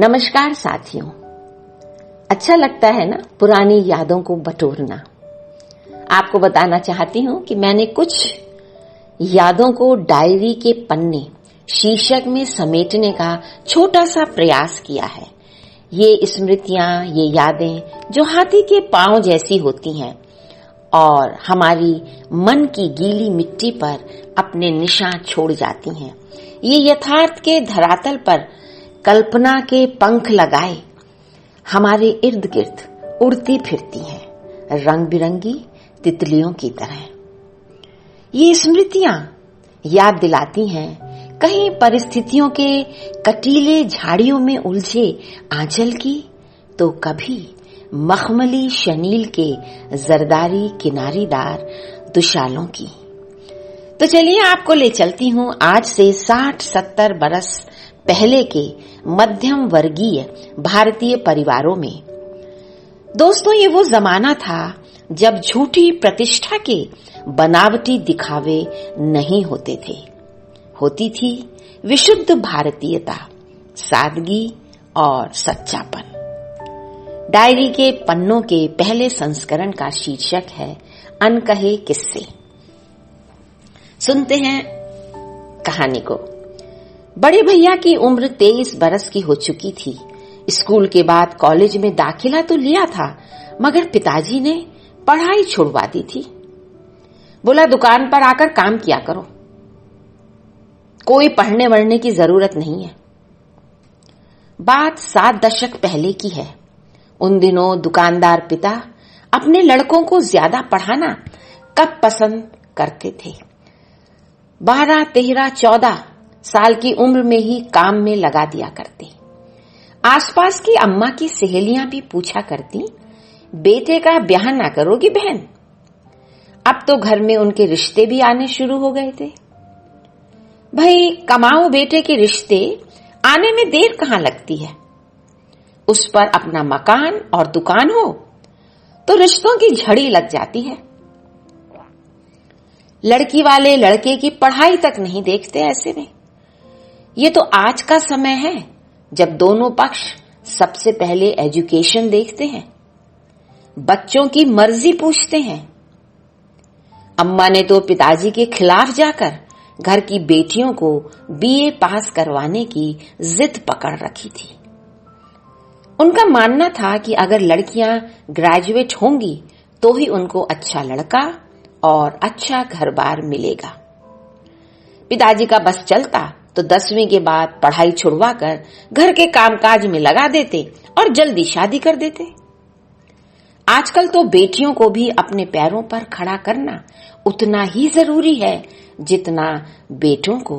नमस्कार साथियों, अच्छा लगता है ना पुरानी यादों को बटोरना। आपको बताना चाहती हूँ कि मैंने कुछ यादों को डायरी के पन्ने शीर्षक में समेटने का छोटा सा प्रयास किया है। ये स्मृतियां, ये यादें जो हाथी के पांव जैसी होती हैं और हमारी मन की गीली मिट्टी पर अपने निशान छोड़ जाती हैं। ये यथार्थ के धरातल पर कल्पना के पंख लगाए हमारे इर्द गिर्द उड़ती फिरती हैं, रंग बिरंगी तितलियों की तरह। ये स्मृतियां याद दिलाती हैं कहीं परिस्थितियों के कटीले झाड़ियों में उलझे आंचल की, तो कभी मखमली शनील के जरदारी किनारीदार दुशालों की। तो चलिए आपको ले चलती हूँ आज से 60-70 बरस पहले के मध्यम वर्गीय भारतीय परिवारों में। दोस्तों, ये वो जमाना था जब झूठी प्रतिष्ठा के बनावटी दिखावे नहीं होते थे। होती थी विशुद्ध भारतीयता, सादगी और सच्चापन। डायरी के पन्नों के पहले संस्करण का शीर्षक है अनकहे किस्से। सुनते हैं कहानी को। बड़े भैया की उम्र 23 बरस की हो चुकी थी। स्कूल के बाद कॉलेज में दाखिला तो लिया था, मगर पिताजी ने पढ़ाई छुड़वा दी थी। बोला, दुकान पर आकर काम किया करो, कोई पढ़ने वढ़ने की जरूरत नहीं है। बात 7 दशक पहले की है। उन दिनों दुकानदार पिता अपने लड़कों को ज्यादा पढ़ाना कब पसंद करते थे। 12, 13, 14 साल की उम्र में ही काम में लगा दिया करते। आसपास की अम्मा की सहेलियां भी पूछा करती, बेटे का ब्याह ना करोगी बहन? अब तो घर में उनके रिश्ते भी आने शुरू हो गए थे। भाई, कमाओ बेटे के रिश्ते आने में देर कहां लगती है। उस पर अपना मकान और दुकान हो तो रिश्तों की झड़ी लग जाती है। लड़की वाले लड़के की पढ़ाई तक नहीं देखते ऐसे में। ये तो आज का समय है जब दोनों पक्ष सबसे पहले एजुकेशन देखते हैं, बच्चों की मर्जी पूछते हैं। अम्मा ने तो पिताजी के खिलाफ जाकर घर की बेटियों को बीए पास करवाने की जिद पकड़ रखी थी। उनका मानना था कि अगर लड़कियां ग्रेजुएट होंगी तो ही उनको अच्छा लड़का और अच्छा घर-बार मिलेगा। पिताजी का बस चलता तो 10वीं के बाद पढ़ाई छुड़वाकर घर के कामकाज में लगा देते और जल्दी शादी कर देते। आजकल तो बेटियों को भी अपने पैरों पर खड़ा करना उतना ही जरूरी है जितना बेटों को,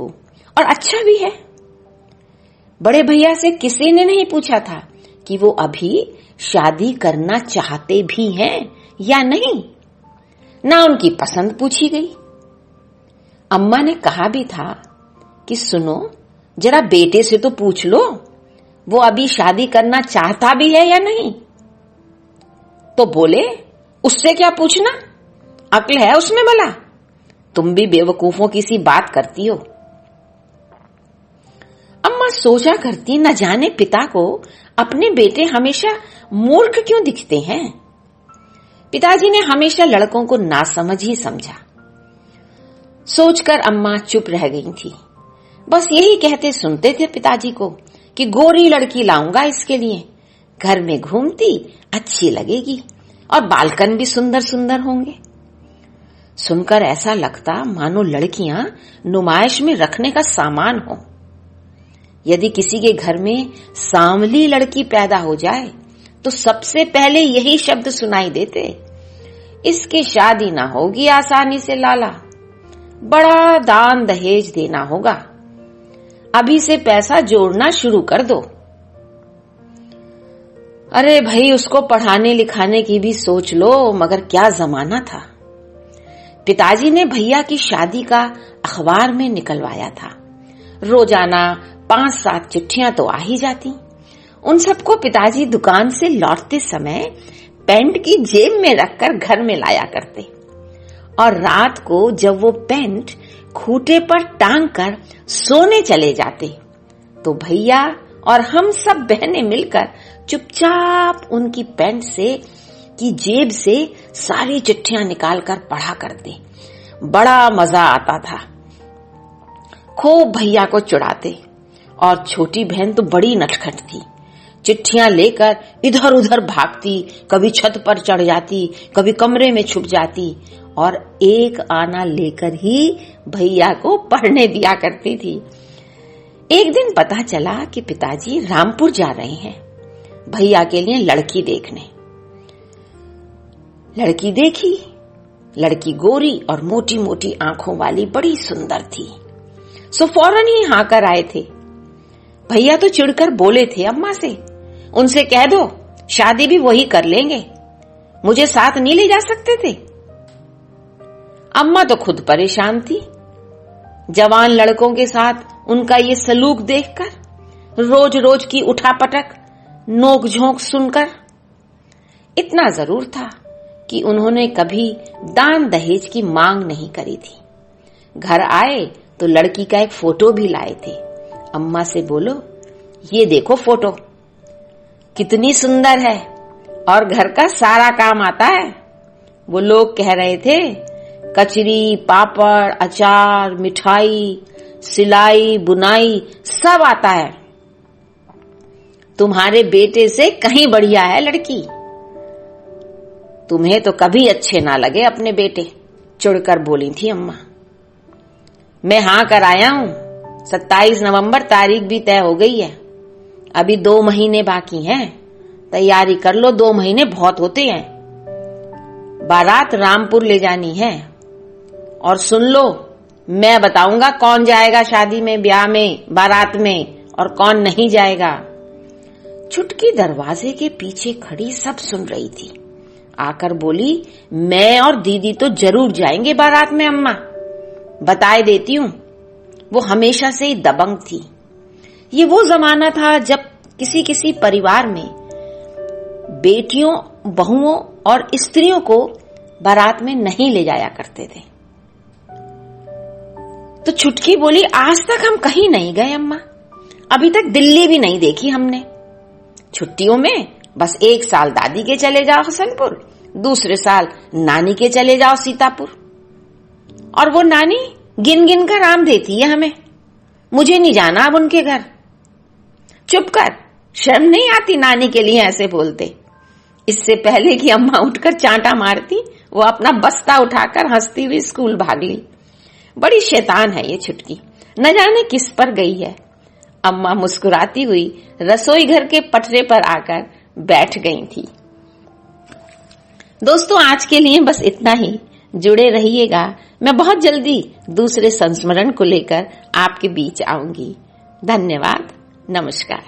और अच्छा भी है। बड़े भैया से किसी ने नहीं पूछा था कि वो अभी शादी करना चाहते भी हैं या नहीं, ना उनकी पसंद पूछी गई। अम्मा ने कहा भी था कि सुनो, जरा बेटे से तो पूछ लो वो अभी शादी करना चाहता भी है या नहीं। तो बोले, उससे क्या पूछना, अक्ल है उसमें भला? तुम भी बेवकूफों की सी बात करती हो। अम्मा सोचा करती, न जाने पिता को अपने बेटे हमेशा मूर्ख क्यों दिखते हैं। पिताजी ने हमेशा लड़कों को नासमझ ही समझा। सोचकर अम्मा चुप रह गई थी। बस यही कहते सुनते थे पिताजी को कि गोरी लड़की लाऊंगा इसके लिए, घर में घूमती अच्छी लगेगी और बालकन भी सुंदर सुंदर होंगे। सुनकर ऐसा लगता मानो लड़कियां नुमाइश में रखने का सामान हो। यदि किसी के घर में सांवली लड़की पैदा हो जाए तो सबसे पहले यही शब्द सुनाई देते, इसकी शादी ना होगी आसानी से लाला, बड़ा दान दहेज देना होगा, अभी से पैसा जोड़ना शुरू कर दो। अरे भाई, उसको पढ़ाने लिखाने की भी सोच लो, मगर क्या जमाना था। पिताजी ने भैया की शादी का अखबार में निकलवाया था। रोजाना 5-7 चिट्ठियां तो आ ही जाती। उन सबको पिताजी दुकान से लौटते समय पैंट की जेब में रखकर घर में लाया करते, और रात को जब वो पैंट खूंटे पर टांग कर सोने चले जाते तो भैया और हम सब बहनें मिलकर चुपचाप उनकी पैंट से की जेब से सारी चिट्ठियां निकालकर पढ़ा करते। बड़ा मजा आता था। खूब भैया को चिढ़ाते और छोटी बहन तो बड़ी नटखट थी। चिट्ठियां लेकर इधर उधर भागती, कभी छत पर चढ़ जाती, कभी कमरे में छुप जाती और एक आना लेकर ही भैया को पढ़ने दिया करती थी। एक दिन पता चला कि पिताजी रामपुर जा रहे हैं भैया के लिए लड़की देखने। लड़की देखी। लड़की गोरी और मोटी मोटी आंखों वाली बड़ी सुंदर थी। सो फौरन ही हाँ कर आए थे। भैया तो चिढ़कर बोले थे अम्मा से, उनसे कह दो शादी भी वही कर लेंगे, मुझे साथ नहीं ले जा सकते थे। अम्मा तो खुद परेशान थी। जवान लड़कों के साथ उनका ये सलूक देखकर, रोज रोज की उठापटक, नोक झोंक सुनकर। इतना जरूर था कि उन्होंने कभी दान दहेज की मांग नहीं करी थी। घर आए तो लड़की का एक फोटो भी लाए थे। अम्मा से बोलो, ये देखो फोटो कितनी सुंदर है और घर का सारा काम आता है। वो लोग कह रहे थे कचरी, पापड़, अचार, मिठाई, सिलाई, बुनाई सब आता है। तुम्हारे बेटे से कहीं बढ़िया है लड़की। तुम्हें तो कभी अच्छे ना लगे अपने बेटे, चिढ़कर बोली थी अम्मा। मैं हाँ कर आया हूं। 27 नवंबर तारीख भी तय हो गई है। अभी 2 महीने बाकी हैं। तैयारी कर लो, 2 महीने बहुत होते हैं। बारात रामपुर ले जानी है। और सुन लो, मैं बताऊंगा कौन जाएगा शादी में, ब्याह में, बारात में और कौन नहीं जाएगा। छुटकी दरवाजे के पीछे खड़ी सब सुन रही थी। आकर बोली, मैं और दीदी तो जरूर जाएंगे बारात में अम्मा, बताए देती हूं। वो हमेशा से ही दबंग थी। ये वो जमाना था जब किसी किसी परिवार में बेटियों, बहुओं और स्त्रियों को बारात में नहीं ले जाया करते थे। तो छुटकी बोली, आज तक हम कहीं नहीं गए अम्मा, अभी तक दिल्ली भी नहीं देखी हमने। छुट्टियों में बस 1 साल दादी के चले जाओ हसनपुर, दूसरे साल नानी के चले जाओ सीतापुर। और वो नानी गिन गिन कर आम देती है हमें, मुझे नहीं जाना अब उनके घर। चुप कर, शर्म नहीं आती नानी के लिए ऐसे बोलते। इससे पहले कि अम्मा उठकर चांटा मारती, वो अपना बस्ता उठाकर हंसती हुई स्कूल भाग ली। बड़ी शैतान है ये छुटकी, न जाने किस पर गई है। अम्मा मुस्कुराती हुई रसोई घर के पटरे पर आकर बैठ गई थी। दोस्तों, आज के लिए बस इतना ही। जुड़े रहिएगा, मैं बहुत जल्दी दूसरे संस्मरण को लेकर आपके बीच आऊंगी। धन्यवाद, नमस्कार।